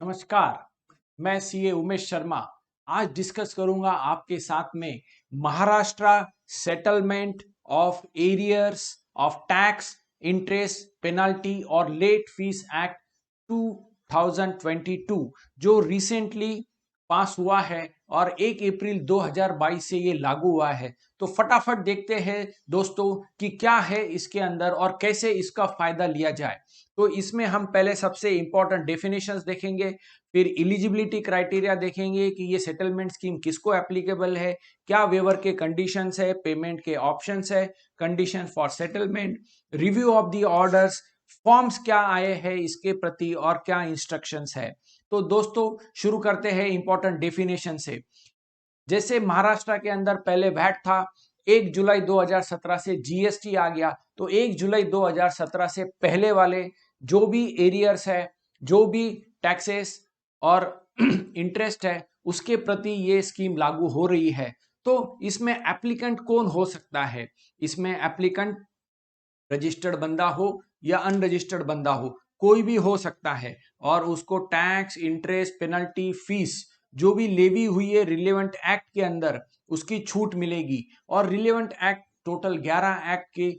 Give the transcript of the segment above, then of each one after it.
नमस्कार। मैं सीए उमेश शर्मा आज डिस्कस करूंगा आपके साथ में Maharashtra settlement of arrears of tax interest penalty और लेट फीस एक्ट 2022 जो रिसेंटली पास हुआ है और 1 अप्रैल 2022 से ये लागू हुआ है। तो फटाफट देखते हैं दोस्तों कि क्या है इसके अंदर और कैसे इसका फायदा लिया जाए। तो इसमें हम पहले सबसे इंपॉर्टेंट डेफिनेशंस देखेंगे, फिर एलिजिबिलिटी क्राइटेरिया देखेंगे कि ये सेटलमेंट स्कीम किसको एप्लीकेबल है, क्या वेवर के कंडीशंस है, पेमेंट के ऑप्शंस है, condition for settlement, review of the orders, forms क्या आए हैं इसके प्रति और क्या इंस्ट्रक्शंस है। तो दोस्तों शुरू करते हैं इंपॉर्टेंट डेफिनेशन से। जैसे महाराष्ट्र के अंदर पहले वैट था, 1 जुलाई 2017 से जीएसटी आ गया, तो 1 जुलाई 2017 से पहले वाले जो भी एरियर्स है, जो भी टैक्सेस और इंटरेस्ट है, उसके प्रति ये स्कीम लागू हो रही है। तो इसमें एप्लीकेंट कौन हो सकता है? इसमें एप्लीकेंट रजिस्टर्ड बंदा हो या अनरजिस्टर्ड बंदा हो, कोई भी हो सकता है और उसको टैक्स इंटरेस्ट पेनल्टी फीस जो भी लेवी हुई है रिलेवेंट एक्ट के अंदर उसकी छूट मिलेगी। और रिलेवेंट एक्ट टोटल 11 एक्ट के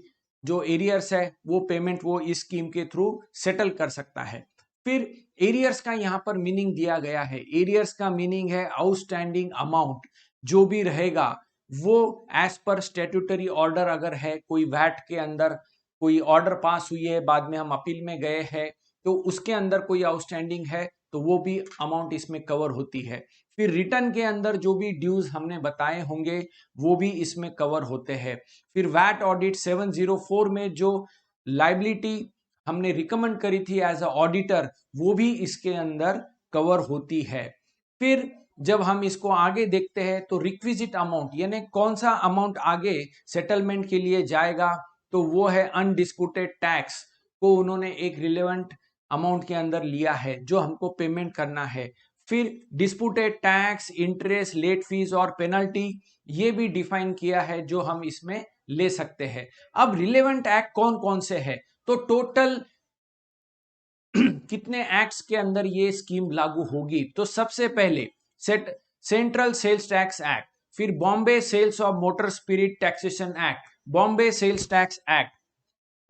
जो एरियर्स है वो पेमेंट वो इस स्कीम के थ्रू सेटल कर सकता है। फिर एरियर्स का यहां पर मीनिंग दिया गया है। एरियर्स का मीनिंग है आउटस्टैंडिंग अमाउंट जो भी रहेगा वो एज पर स्टेट्यूटरी ऑर्डर, अगर है कोई वैट के अंदर कोई ऑर्डर पास हुई है, बाद में हम अपील में गए हैं, तो उसके अंदर कोई आउटस्टैंडिंग है तो वो भी अमाउंट इसमें कवर होती है। फिर रिटर्न के अंदर जो भी ड्यूज हमने बताए होंगे वो भी इसमें कवर होते हैं। फिर वैट ऑडिट 704 में जो लाइबिलिटी हमने रिकमेंड करी थी एज अ ऑडिटर वो भी इसके अंदर कवर होती है। फिर जब हम इसको आगे देखते हैं तो रिक्विजिट अमाउंट यानी कौन सा अमाउंट आगे सेटलमेंट के लिए जाएगा, तो वो है अनडिस्प्यूटेड टैक्स को उन्होंने एक रिलेवेंट अमाउंट के अंदर लिया है जो हमको पेमेंट करना है। फिर disputed tax interest late fee और पेनल्टी ये भी डिफाइन किया है जो हम इसमें ले सकते हैं। अब रिलेवेंट एक्ट कौन कौन से है, तो टोटल कितने एक्ट्स के अंदर ये स्कीम लागू होगी। तो सबसे पहले सेंट्रल सेल्स टैक्स एक्ट, फिर Bombay sales of motor spirit taxation act, Bombay sales tax act,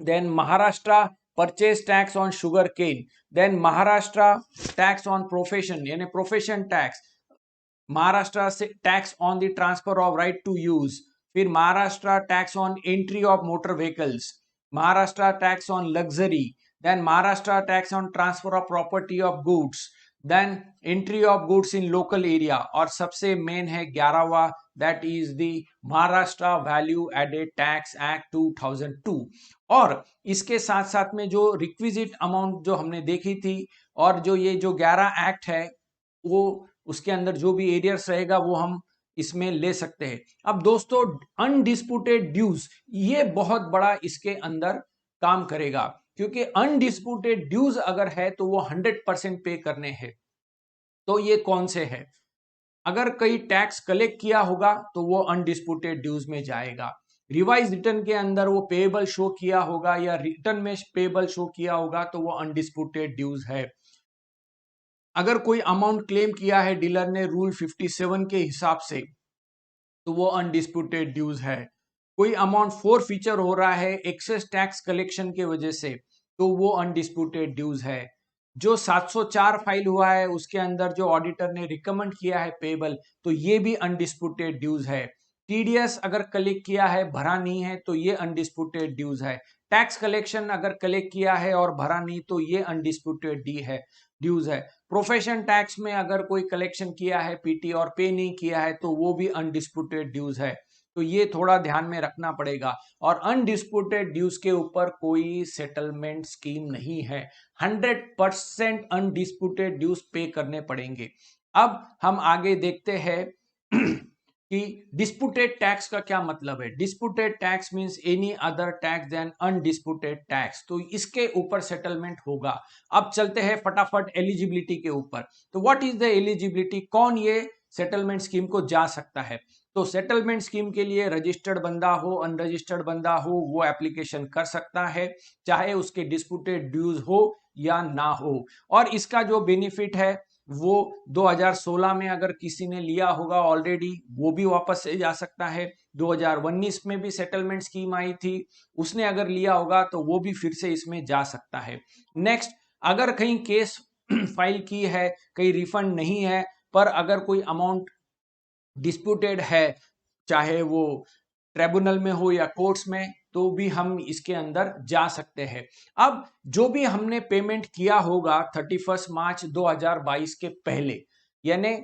then Maharashtra purchase tax on sugar cane, then Maharashtra tax on profession यानी profession tax, महाराष्ट्र से tax on the transfer of right to use, फिर Maharashtra tax on entry of motor vehicles, Maharashtra tax on luxury, then Maharashtra tax on transfer of property of goods, then entry of goods in local area, और सबसे main है 11वां, that is the Maharashtra value added tax act 2002। और इसके साथ साथ में जो रिक्विजिट अमाउंट जो हमने देखी थी और जो ये जो 11 एक्ट है वो उसके अंदर जो भी एरियर्स रहेगा वो हम इसमें ले सकते हैं। अब दोस्तों अनडिस्प्यूटेड ड्यूज ये बहुत बड़ा इसके अंदर काम करेगा, क्योंकि अनडिस्प्यूटेड ड्यूज अगर है तो वो 100% पे करने हैं। तो ये कौन से है? अगर कई टैक्स कलेक्ट किया होगा तो वो अनडिस्प्यूटेड ड्यूज में जाएगा। रिवाइज रिटर्न के अंदर वो पेएबल शो किया होगा या रिटर्न में पेएबल शो किया होगा तो वो अनडिस्प्यूटेड ड्यूज है। अगर कोई अमाउंट क्लेम किया है डीलर ने रूल 57 के हिसाब से तो वो अनडिस्प्यूटेड ड्यूज है। कोई अमाउंट फोर फीचर हो रहा है एक्सेस टैक्स कलेक्शन के वजह से तो वो अनडिस्प्यूटेड ड्यूज है। जो 704 फाइल हुआ है उसके अंदर जो ऑडिटर ने रिकमेंड किया है पेबल तो ये भी अनडिस्प्यूटेड ड्यूज है। टीडीएस अगर कलेक्ट किया है भरा नहीं है तो ये अनडिस्प्यूटेड ड्यूज है। टैक्स कलेक्शन अगर कलेक्ट किया है और भरा नहीं तो ये अनडिस्प्यूटेड ड्यूज है। प्रोफेशन टैक्स में अगर कोई कलेक्शन किया है पीटी और पे नहीं किया है तो वो भी अनडिस्प्यूटेड ड्यूज है। तो ये थोड़ा ध्यान में रखना पड़ेगा। और अनडिस्प्यूटेड ड्यूज के ऊपर कोई सेटलमेंट स्कीम नहीं है, 100% अनडिस्प्यूटेड ड्यूज पे करने पड़ेंगे। अब हम आगे देखते हैं कि डिस्प्यूटेड टैक्स का क्या मतलब है। Disputed tax means any other tax than undisputed tax, तो इसके ऊपर सेटलमेंट होगा। अब चलते हैं फटाफट एलिजिबिलिटी के ऊपर। तो व्हाट इज द एलिजिबिलिटी, कौन ये सेटलमेंट स्कीम को जा सकता है? तो सेटलमेंट स्कीम के लिए रजिस्टर्ड बंदा हो अनरजिस्टर्ड बंदा हो वो एप्लीकेशन कर सकता है, चाहे उसके डिस्प्यूटेड ड्यूज हो या ना हो। और इसका जो बेनिफिट है वो 2016 में अगर किसी ने लिया होगा ऑलरेडी वो भी वापस से जा सकता है। 2019 में भी सेटलमेंट स्कीम आई थी, उसने अगर लिया होगा तो वो भी फिर से इसमें जा सकता है। नेक्स्ट, अगर कहीं केस फाइल की है, कहीं रिफंड नहीं है, पर अगर कोई अमाउंट डिस्प्यूटेड है, चाहे वो ट्रिब्यूनल में हो या कोर्ट्स में, तो भी हम इसके अंदर जा सकते हैं। अब जो भी हमने पेमेंट किया होगा 31 मार्च 2022 के पहले, यानी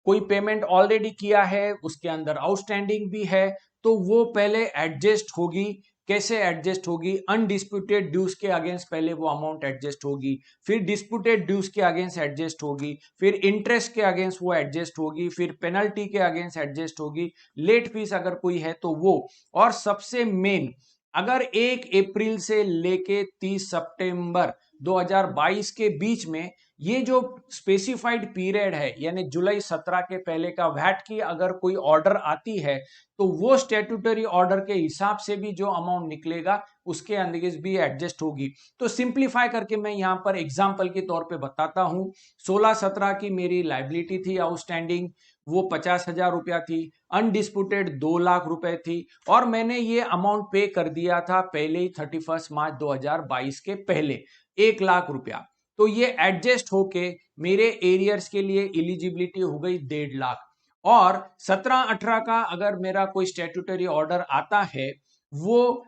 कोई पेमेंट ऑलरेडी किया है, उसके अंदर आउटस्टैंडिंग भी है, तो वो पहले एडजस्ट होगी। कैसे एडजस्ट होगी? अनडिस्प्यूटेड ड्यूज के अगेंस्ट पहले वो अमाउंट एडजस्ट होगी, फिर डिस्प्यूटेड ड्यूज के अगेंस्ट एडजस्ट होगी, फिर इंटरेस्ट के अगेंस्ट वो एडजस्ट होगी, फिर पेनल्टी के अगेंस्ट एडजस्ट होगी, लेट फीस अगर कोई है तो वो। और सबसे मेन, अगर 1 अप्रैल से लेके 30 सितंबर 2022 के बीच में ये जो स्पेसिफाइड पीरियड है, यानी जुलाई 17 के पहले का वैट की अगर कोई ऑर्डर आती है, तो वो स्टैट्यूटरी ऑर्डर के हिसाब से भी जो अमाउंट निकलेगा उसके अंदर भी एडजस्ट होगी। तो सिंप्लीफाई करके मैं यहां पर एग्जांपल के तौर पे बताता हूं। 16-17 की मेरी लाइबिलिटी थी आउटस्टैंडिंग, वो 50,000 रुपया थी। अनडिस्प्यूटेड 2 लाख रुपए थी, और मैंने ये अमाउंट पे कर दिया था पहले ही 31 मार्च 2022 के पहले 1 लाख रुपया। तो ये एडजस्ट होके मेरे एरियर्स के लिए एलिजिबिलिटी हो गई 1.5 लाख। और 17-18 का अगर मेरा कोई स्टैट्यूटरी ऑर्डर आता है, वो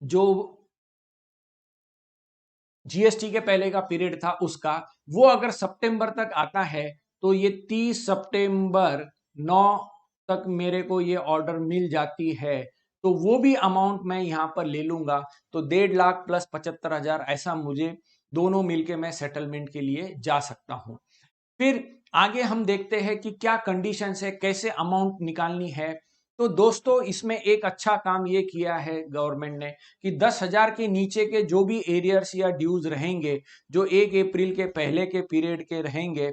जो जीएसटी के पहले का पीरियड था उसका, वो अगर सितंबर तक आता है, तो ये 30 सितंबर 9 तक मेरे को ये ऑर्डर मिल जाती है, तो वो भी अमाउंट मैं यहां पर ले लूंगा। तो 1.5 लाख प्लस 75,000, ऐसा मुझे दोनों मिलके मैं सेटलमेंट के लिए जा सकता हूं। फिर आगे हम देखते हैं कि क्या कंडीशंस है, कैसे अमाउंट निकालनी है। तो दोस्तों, इसमें एक अच्छा काम ये किया है गवर्नमेंट ने कि 10,000 के नीचे के जो भी एरियर्स या ड्यूज रहेंगे, जो 1 अप्रैल के पहले के पीरियड के रहेंगे,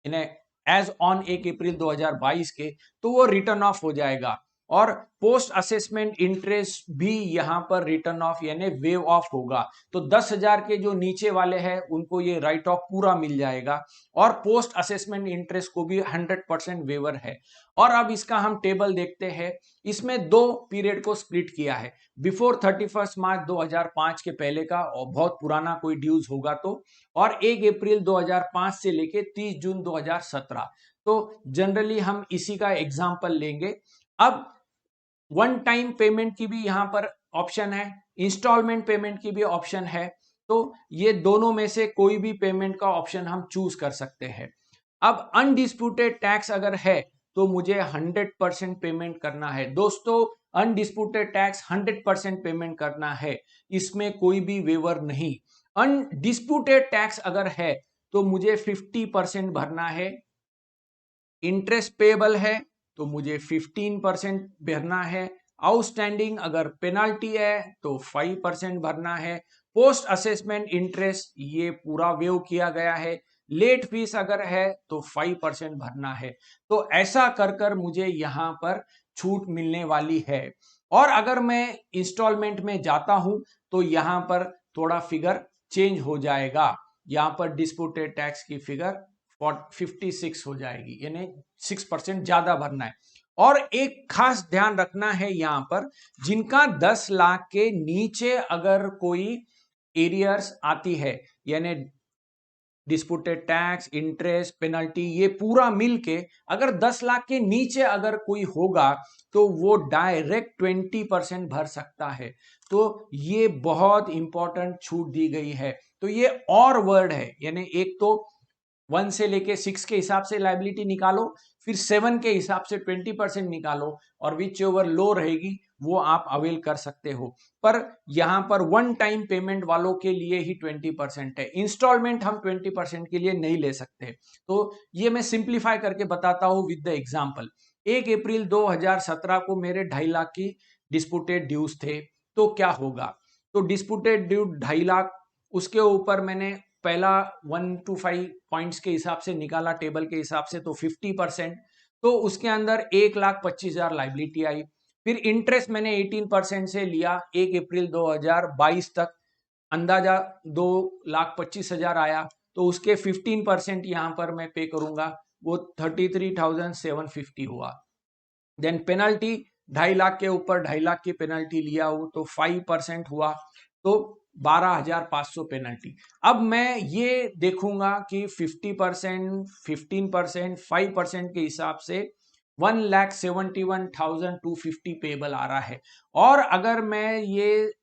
इन्हें एज ऑन 1 अप्रैल 2022 के, तो वो रिटर्न ऑफ हो जाएगा। और पोस्ट असेसमेंट इंटरेस्ट भी यहां पर रिटर्न ऑफ यानी वेव ऑफ होगा। तो 10,000 के जो नीचे वाले हैं उनको ये राइट ऑफ पूरा मिल जाएगा, और पोस्ट असेसमेंट इंटरेस्ट को भी 100% वेवर है। और अब इसका हम टेबल देखते हैं। इसमें दो पीरियड को स्प्लिट किया है, बिफोर 31 मार्च 2005 के पहले का, और बहुत पुराना कोई ड्यूज होगा तो, और 1 अप्रैल 2005 से लेके 30 जून 2017। तो जनरली हम इसी का एग्जांपल लेंगे। अब वन टाइम पेमेंट की भी यहां पर ऑप्शन है, इंस्टॉलमेंट पेमेंट की भी ऑप्शन है। तो ये दोनों में से कोई भी पेमेंट का ऑप्शन हम चूज कर सकते हैं। अब अनडिस्प्यूटेड टैक्स अगर है तो मुझे 100% पेमेंट करना है। दोस्तों, अनडिस्प्यूटेड टैक्स 100% पेमेंट करना है, इसमें कोई भी वेवर नहीं। अनडिस्प्यूटेड टैक्स अगर है तो मुझे 50% भरना है। इंटरेस्ट पेबल है तो मुझे 15% भरना है। आउटस्टैंडिंग अगर पेनाल्टी है तो 5% भरना है। पोस्ट असेसमेंट इंटरेस्ट ये पूरा वेव किया गया है। लेट फीस अगर है तो 5% भरना है। तो ऐसा कर कर मुझे यहां पर छूट मिलने वाली है। और अगर मैं इंस्टॉलमेंट में जाता हूं तो यहां पर थोड़ा फिगर चेंज हो जाएगा। यहां पर डिस्प्यूटेड टैक्स की फिगर 56 हो जाएगी, यानी 6% ज्यादा भरना है। और एक खास ध्यान रखना है यहां पर, जिनका 10 लाख के नीचे अगर कोई एरियर्स आती है, यानी डिस्प्यूटेड टैक्स, इंटरेस्ट, पेनल्टी, ये पूरा मिलके अगर 10 लाख के नीचे अगर कोई होगा तो वो डायरेक्ट 20% भर सकता है। तो ये बहुत इंपॉर्टेंट छूट दी गई है। तो ये और वर्ड है, यानी एक तो 1 से लेके 6 के हिसाब से लाइबिलिटी निकालो, फिर 7 के हिसाब से 20% निकालो, और विच ओवर लो रहेगी वो आप अवेल कर सकते हो। पर यहां पर वन टाइम पेमेंट वालों के लिए ही 20% है, इंस्टॉलमेंट हम 20% के लिए नहीं ले सकते। तो ये मैं सिंप्लीफाई करके बताता हूं विद द एग्जांपल। 1 अप्रैल 2017 को मेरे 2.5 लाख की डिस्प्यूटेड ड्यूज थे, तो क्या होगा? तो डिस्प्यूटेड ड्यू 2.5 लाख, उसके ऊपर मैंने पहला 1 to 5 पॉइंट्स के हिसाब से निकाला, टेबल के हिसाब से, तो 50%, तो उसके अंदर 1,25,000 लाइबिलिटी आई। फिर इंटरेस्ट मैंने 18% से लिया 1 अप्रैल 2022 तक, अंदाजा 2,25,000 आया तो उसके 15% यहाँ पर मैं पे करूंगा, वो 33,750 हुआ। देन पेनल्टी 2.5 लाख के ऊपर 2.5 लाख की पेनल्टी लिया हो तो 5% हुआ, तो 12,500 पेनल्टी। अब मैं ये देखूंगा कि 50%, 15%, 5% के हिसाब से 1,71,250 पेबल आ रहा है। और अगर मैं ये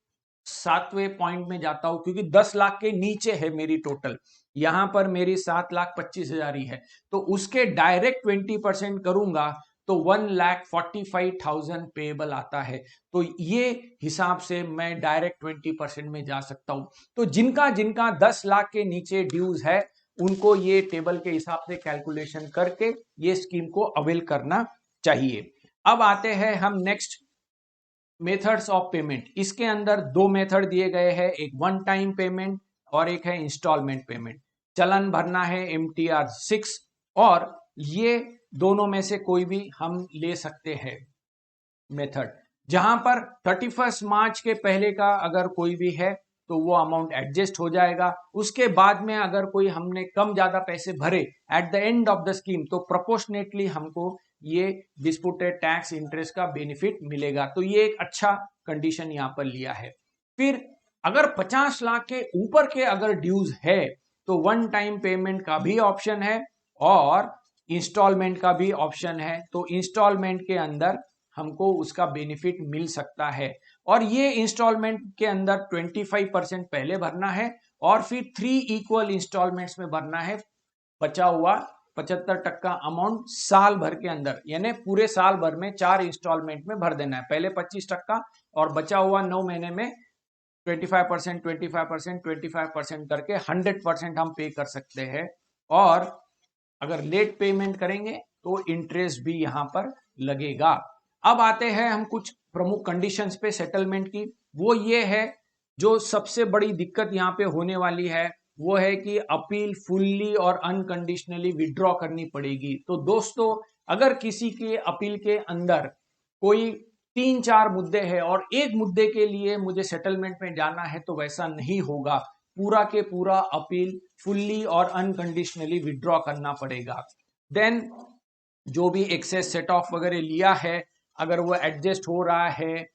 7वें पॉइंट में जाता हूं, क्योंकि 10 लाख के नीचे है मेरी टोटल, यहां पर मेरी 7,25,000 ही है, तो उसके डायरेक्ट 20% करूंगा तो 1,45,000 पेबल आता है। तो ये हिसाब से मैं डायरेक्ट 20% में जा सकता हूं। तो जिनका जिनका 10 लाख के नीचे ड्यूज है उनको ये टेबल के हिसाब से कैलकुलेशन करके ये स्कीम को अवेल करना चाहिए। अब आते हैं हम नेक्स्ट मेथड्स ऑफ पेमेंट। इसके अंदर दो मेथड दिए गए हैं, एक वन टाइम पेमेंट और एक है इंस्टॉलमेंट पेमेंट। चलन भरना है MTR 6, और ये दोनों में से कोई भी हम ले सकते हैं मेथड। जहां पर 31 मार्च के पहले का अगर कोई भी है तो वो अमाउंट एडजस्ट हो जाएगा। उसके बाद में अगर कोई हमने कम ज्यादा पैसे भरे at the end of the scheme तो प्रोपोर्शनेटली हमको ये डिस्प्यूटेड टैक्स इंटरेस्ट का बेनिफिट मिलेगा। तो ये एक अच्छा कंडीशन यहां पर लिया है। फिर अगर 50 लाख के ऊपर के अगर ड्यूज है तो वन टाइम पेमेंट का भी ऑप्शन है और इंस्टॉलमेंट का भी ऑप्शन है। तो इंस्टॉलमेंट के अंदर हमको उसका बेनिफिट मिल सकता है, और ये इंस्टॉलमेंट के अंदर 25% पहले भरना है और फिर 3 इक्वल इंस्टॉलमेंट्स में भरना है। बचा हुआ 75% अमाउंट साल भर के अंदर, यानी पूरे साल भर में 4 इंस्टॉलमेंट में भर देना है। पहले 25% और बचा हुआ 9 महीने में 25%, 25%, 25% करके 100% हम पे कर सकते हैं। और अगर लेट पेमेंट करेंगे तो इंटरेस्ट भी यहां पर लगेगा। अब आते हैं हम कुछ प्रमुख कंडीशंस पे सेटलमेंट की। वो ये है, जो सबसे बड़ी दिक्कत यहां पे होने वाली है वो है कि अपील फुल्ली और अनकंडीशनली विड्रॉ करनी पड़ेगी। तो दोस्तों, अगर किसी के अपील के अंदर कोई 3-4 मुद्दे हैं और एक मुद्दे के लिए मुझे सेटलमेंट में जाना है तो वैसा नहीं होगा। पूरा के पूरा अपील फुल्ली और अनकंडीशनली विड्रॉ करना पड़ेगा। देन जो भी एक्सेस सेट ऑफ वगैरह लिया है, अगर वो एडजस्ट हो रहा है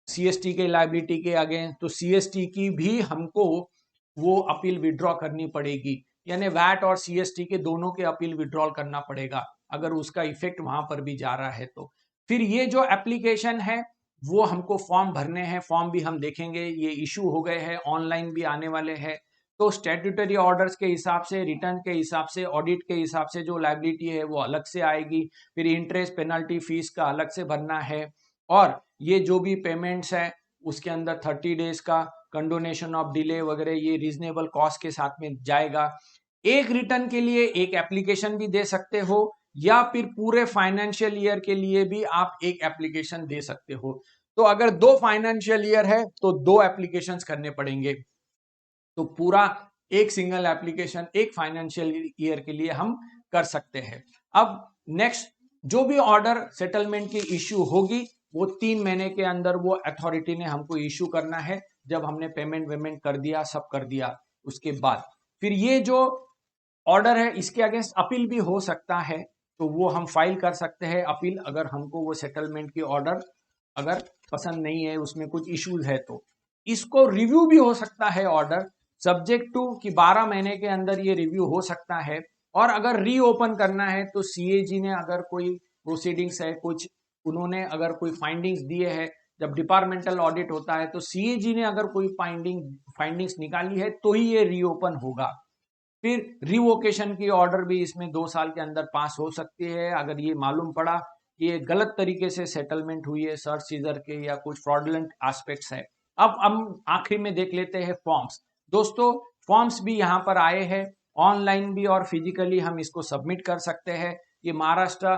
CST के लायबिलिटी के अगेंस्ट, तो CST की भी हमको वो अपील विड्रॉ करनी पड़ेगी। यानी वैट और CST के दोनों के अपील विड्रॉल करना पड़ेगा अगर उसका इफेक्ट वहां पर भी जा रहा है तो। फिर ये जो एप्लीकेशन है वो हमको फॉर्म भरने हैं, फॉर्म भी हम देखेंगे, ये इशू हो गए हैं, ऑनलाइन भी आने वाले हैं। तो स्टैट्यूटरी ऑर्डर्स के हिसाब से, रिटर्न के हिसाब से, ऑडिट के हिसाब से जो लायबिलिटी है वो अलग से आएगी। फिर इंटरेस्ट, पेनल्टी, फीस का अलग से भरना है। और ये जो भी पेमेंट्स है उसके अंदर 30 डेज का कंडोनेशन ऑफ डिले वगैरह ये रीजनेबल कॉस्ट के साथ में जाएगा। एक रिटर्न के लिए एक एप्लीकेशन भी दे सकते हो, या फिर पूरे फाइनेंशियल ईयर के लिए भी आप एक एप्लीकेशन दे सकते हो। तो अगर 2 फाइनेंशियल ईयर है तो 2 एप्लीकेशंस करने पड़ेंगे। तो पूरा एक सिंगल एप्लीकेशन एक फाइनेंशियल ईयर के लिए हम कर सकते हैं। अब नेक्स्ट, जो भी ऑर्डर सेटलमेंट की इश्यू होगी वो 3 महीने के अंदर वो अथॉरिटी ने हमको इश्यू करना है, जब हमने पेमेंट वेमेंट कर दिया, सब कर दिया उसके बाद। फिर ये जो ऑर्डर है इसके अगेंस्ट अपील भी हो सकता है, तो वो हम फाइल कर सकते हैं अपील, अगर हमको वो सेटलमेंट की ऑर्डर अगर पसंद नहीं है, उसमें कुछ इश्यूज है तो। इसको रिव्यू भी हो सकता है ऑर्डर, सब्जेक्ट टू कि 12 महीने के अंदर ये रिव्यू हो सकता है। और अगर रीओपन करना है तो CAG ने अगर कोई प्रोसीडिंग्स है, कुछ उन्होंने अगर कोई फाइंडिंग्स दिए हैं, जब डिपार्टमेंटल ऑडिट होता है तो CAG ने अगर कोई फाइंडिंग्स निकाली है तो ही ये रीओपन होगा। फिर रिवोकेशन की ऑर्डर भी इसमें 2 साल के अंदर पास हो सकती है, अगर ये मालूम पड़ा कि ये गलत तरीके से सेटलमेंट हुई है, सर्च सीजर के या कुछ फ्रॉडुलेंट एस्पेक्ट्स है। अब हम आखिरी में देख लेते हैं फॉर्म्स। दोस्तों, फॉर्म्स भी यहाँ पर आए हैं, ऑनलाइन भी और फिजिकली हम इसको सबमिट कर सकते हैं। ये महाराष्ट्र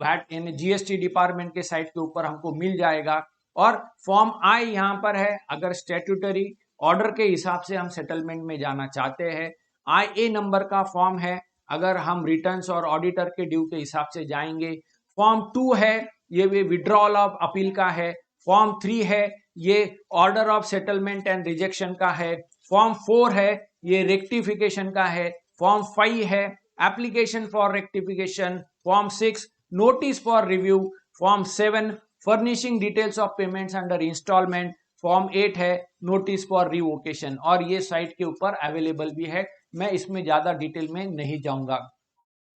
वैट यानी GST डिपार्टमेंट के साइट के ऊपर हमको मिल जाएगा। और फॉर्म I यहाँ पर है, अगर स्टैट्यूटरी ऑर्डर के हिसाब से हम सेटलमेंट में जाना चाहते हैं। IA नंबर का फॉर्म है अगर हम रिटर्न्स और ऑडिटर के ड्यू के हिसाब से जाएंगे। फॉर्म 2 है, ये विड्रॉल ऑफ अपील का है। फॉर्म 3 है, ये order of settlement and rejection का है। फॉर्म 4 है ये रेक्टिफिकेशन का है। फॉर्म 5 है application for rectification. Form 6 notice for review. Form 7 furnishing details of payments under instalment. Form 8 है नोटिस फॉर रिवोकेशन। और ये साइट के ऊपर अवेलेबल भी है, मैं इसमें ज्यादा डिटेल में नहीं जाऊंगा।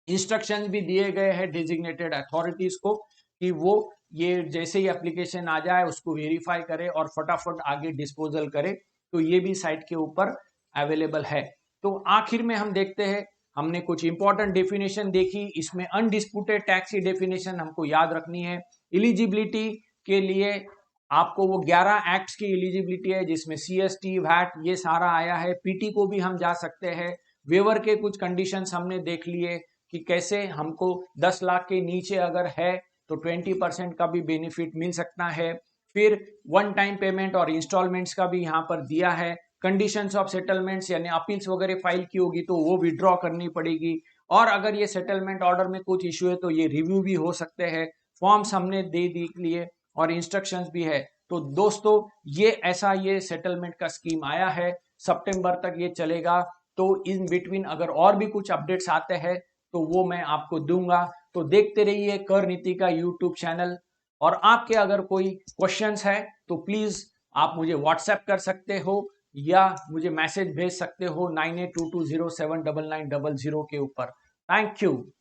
इंस्ट्रक्शंस भी दिए गए हैं डेजिग्नेटेड अथॉरिटीज को कि वो ये जैसे ही एप्लीकेशन आ जाए उसको वेरीफाई करे और फटाफट आगे डिस्पोजल करे। तो ये भी साइट के ऊपर अवेलेबल है। तो आखिर में हम देखते हैं, हमने कुछ इंपॉर्टेंट डेफिनेशन देखी। इसमें अनडिस्प्यूटेड टैक्स की डेफिनेशन हमको याद रखनी है। एलिजिबिलिटी के लिए आपको वो 11 एक्ट्स की एलिजिबिलिटी है जिसमें सीएसटी वैट ये सारा आया है। पीटी को भी हम जा सकते हैं। वेवर के कुछ कंडीशंस हमने देख लिए कि कैसे हमको 10 लाख के नीचे अगर है तो 20% का भी बेनिफिट मिल सकता है। फिर वन टाइम पेमेंट और इंस्टॉलमेंट्स का भी यहाँ पर दिया है। कंडीशंस ऑफ सेटलमेंट्स यानी अपील्स वगैरह फाइल की होगी तो वो विड्रॉ करनी पड़ेगी। और अगर ये सेटलमेंट ऑर्डर में कुछ इश्यू है तो ये रिव्यू भी हो सकते हैं। फॉर्म्स हमने दे लिए और इंस्ट्रक्शंस भी है। तो दोस्तों ये ऐसा ये सेटलमेंट का स्कीम आया है, सितंबर तक ये चलेगा। तो इन बिटवीन अगर और भी कुछ अपडेट्स आते हैं तो वो मैं आपको दूंगा। तो देखते रहिए कर नीति का यूट्यूब चैनल। और आपके अगर कोई क्वेश्चंस है तो प्लीज आप मुझे व्हाट्सएप कर सकते हो या मुझे मैसेज भेज सकते हो 9822079900 के ऊपर। Thank you.